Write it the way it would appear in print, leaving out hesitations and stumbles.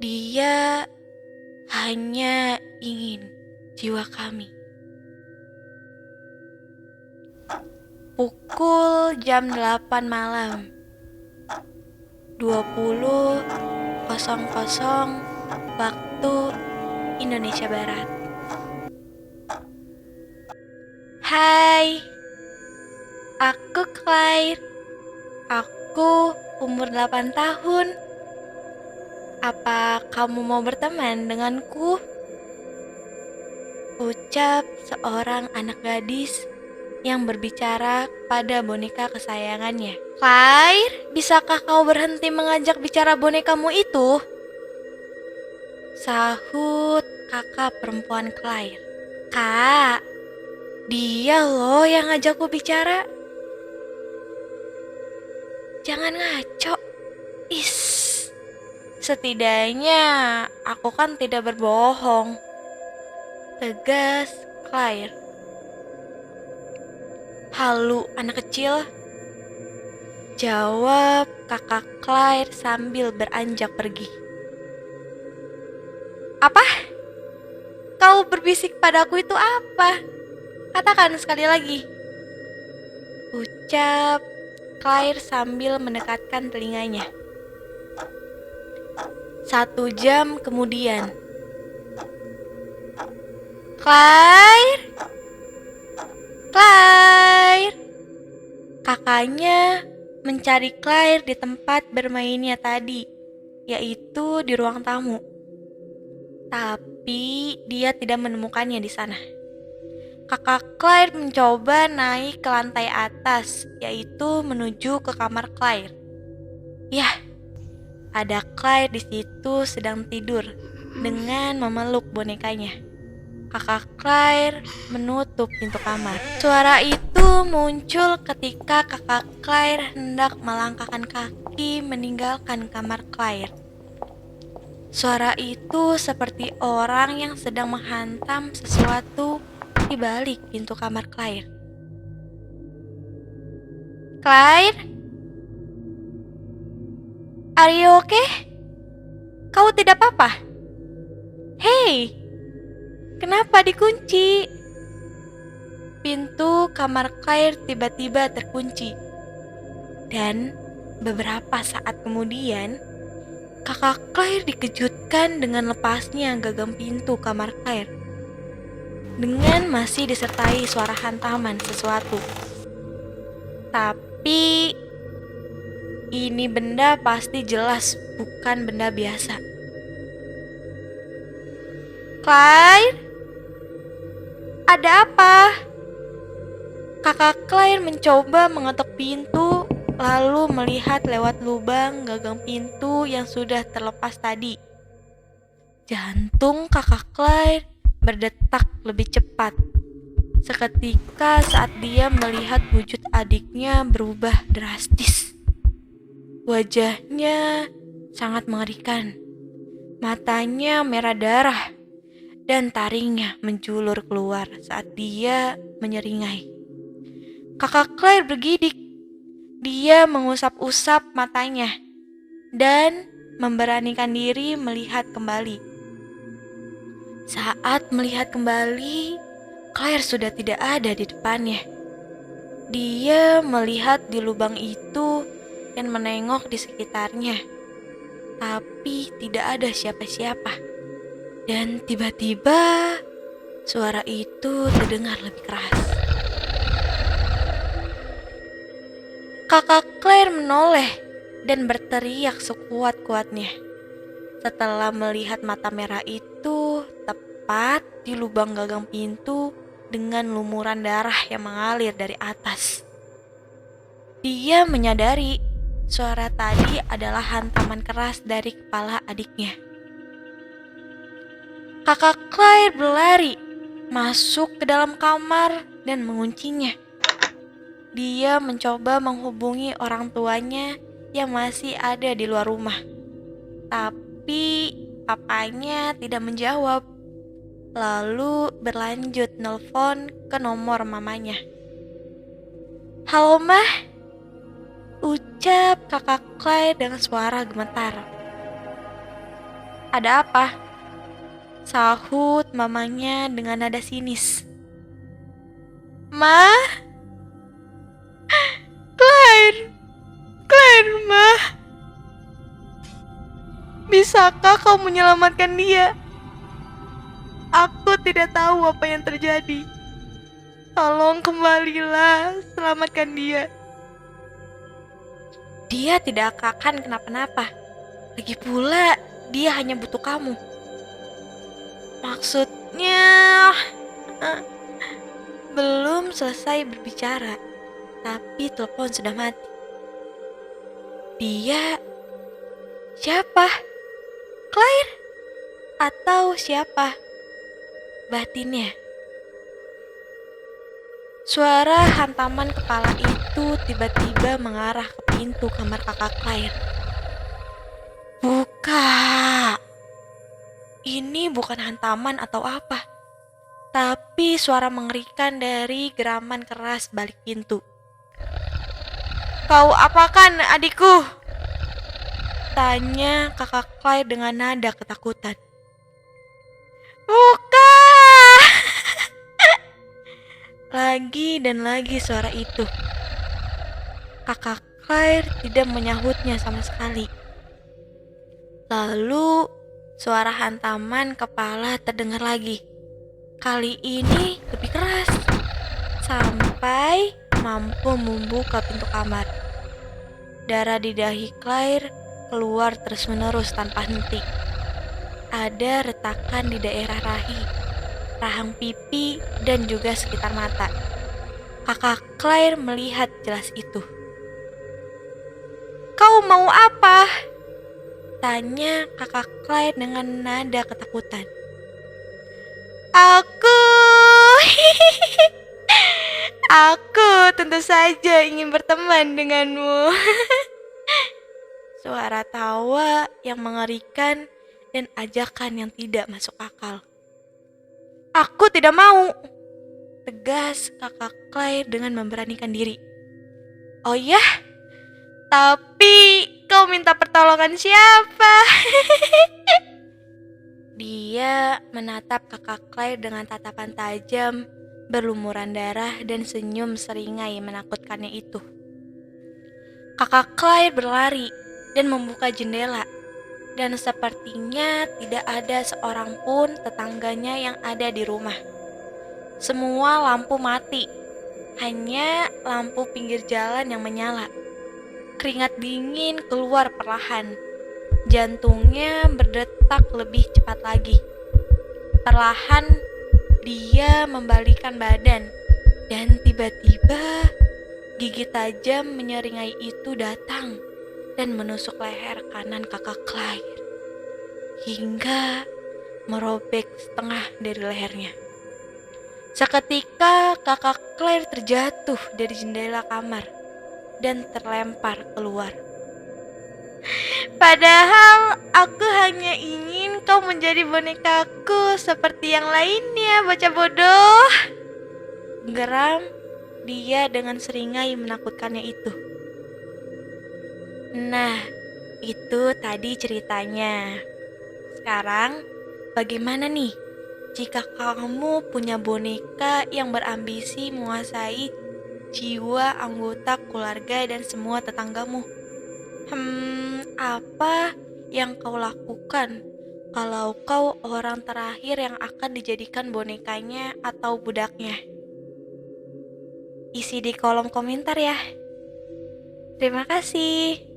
Dia hanya ingin jiwa kami. Pukul jam 8 malam 20.00 waktu Indonesia Barat. Hai, aku Claire. Aku umur 8 tahun. Apa kamu mau berteman denganku? Ucap seorang anak gadis yang berbicara pada boneka kesayangannya. Claire, bisakah kau berhenti mengajak bicara bonekamu itu? Sahut kakak perempuan Claire. Kak, dia loh yang ngajakku bicara. Jangan ngaco. Setidaknya aku kan tidak berbohong. Tegas Claire. Halu anak kecil, jawab kakak Claire sambil beranjak pergi. Apa? Kau berbisik padaku itu apa? Katakan sekali lagi. Ucap Claire sambil mendekatkan telinganya. 1 jam kemudian. Claire? Claire? Kakaknya mencari Claire di tempat bermainnya tadi, yaitu di ruang tamu. Tapi dia tidak menemukannya di sana. Kakak Claire mencoba naik ke lantai atas, yaitu menuju ke kamar Claire. Yah, ada Claire di situ sedang tidur dengan memeluk bonekanya. Kakak Claire menutup pintu kamar. Suara itu muncul ketika kakak Claire hendak melangkahkan kaki meninggalkan kamar Claire. Suara itu seperti orang yang sedang menghantam sesuatu di balik pintu kamar Claire. Claire? Are you okay? Kau tidak apa-apa? Hei, kenapa dikunci? Pintu kamar Claire tiba-tiba terkunci. Dan beberapa saat kemudian, kakak Claire dikejutkan dengan lepasnya gagang pintu kamar Claire. Dengan masih disertai suara hantaman sesuatu. Tapi ini benda pasti jelas bukan benda biasa. Claire? Ada apa? Kakak Claire mencoba mengetuk pintu, lalu melihat lewat lubang gagang pintu yang sudah terlepas tadi. Jantung kakak Claire berdetak lebih cepat. Seketika saat dia melihat wujud adiknya berubah drastis. Wajahnya sangat mengerikan. Matanya merah darah dan taringnya menjulur keluar saat dia menyeringai. Kakak Claire bergidik. Dia mengusap-usap matanya dan memberanikan diri melihat kembali. Saat melihat kembali, Claire sudah tidak ada di depannya. Dia melihat di lubang itu dan menengok di sekitarnya, tapi tidak ada siapa-siapa. Dan tiba-tiba suara itu terdengar lebih keras. Kakak Claire menoleh dan berteriak sekuat-kuatnya. Setelah melihat mata merah itu tepat di lubang gagang pintu dengan lumuran darah yang mengalir dari atas. Dia menyadari suara tadi adalah hantaman keras dari kepala adiknya. Kakak Claire berlari, masuk ke dalam kamar dan menguncinya. Dia mencoba menghubungi orang tuanya yang masih ada di luar rumah. Tapi papanya tidak menjawab. Lalu berlanjut nelpon ke nomor mamanya. Halo Mah, ucap kakak Claire dengan suara gemetar. Ada apa? Sahut mamanya dengan nada sinis. Ma? Claire! Claire, Ma! Bisakah kau menyelamatkan dia? Aku tidak tahu apa yang terjadi. Tolong kembalilah, selamatkan dia. Dia tidak akan kenapa-napa. Lagi pula, dia hanya butuh kamu. Maksudnya... Belum selesai berbicara, tapi telepon sudah mati. Dia... Siapa? Claire? Atau siapa? Batinnya. Suara hantaman kepala itu tiba-tiba mengarah ke pintu kamar kakak Claire. Buka! Ini bukan hantaman atau apa, tapi suara mengerikan dari geraman keras balik pintu. Kau apakan adikku? Tanya kakak Claire dengan nada ketakutan. Buka! Lagi dan lagi suara itu. Kakak Claire tidak menyahutnya sama sekali. Lalu suara hantaman kepala terdengar lagi. Kali ini lebih keras, sampai mampu membuka pintu kamar. Darah di dahi Claire keluar terus-menerus tanpa henti. Ada retakan di daerah rahang pipi, dan juga sekitar mata. Kakak Claire melihat jelas itu. Kau mau apa? Tanya kakak Claire dengan nada ketakutan. Aku tentu saja ingin berteman denganmu. Suara tawa yang mengerikan dan ajakan yang tidak masuk akal. Aku tidak mau, tegas kakak Claire dengan memberanikan diri. Oh ya? Tapi kau minta pertolongan siapa? Dia menatap kakak Claire dengan tatapan tajam, berlumuran darah dan senyum seringai menakutkannya itu. Kakak Claire berlari dan membuka jendela. Dan sepertinya tidak ada seorang pun tetangganya yang ada di rumah. Semua lampu mati, hanya lampu pinggir jalan yang menyala. Keringat dingin keluar perlahan. Jantungnya berdetak lebih cepat lagi. Perlahan dia membalikkan badan, dan tiba-tiba gigi tajam menyeringai itu datang dan menusuk leher kanan kakak Claire hingga merobek setengah dari lehernya. Seketika kakak Claire terjatuh dari jendela kamar dan terlempar keluar. Padahal aku hanya ingin kau menjadi bonekaku seperti yang lainnya, bocah bodoh. Geram dia dengan seringai menakutkannya itu. Nah, itu tadi ceritanya. Sekarang, bagaimana nih jika kamu punya boneka yang berambisi menguasai jiwa anggota keluarga dan semua tetanggamu? Apa yang kau lakukan kalau kau orang terakhir yang akan dijadikan bonekanya atau budaknya? Isi di kolom komentar ya. Terima kasih.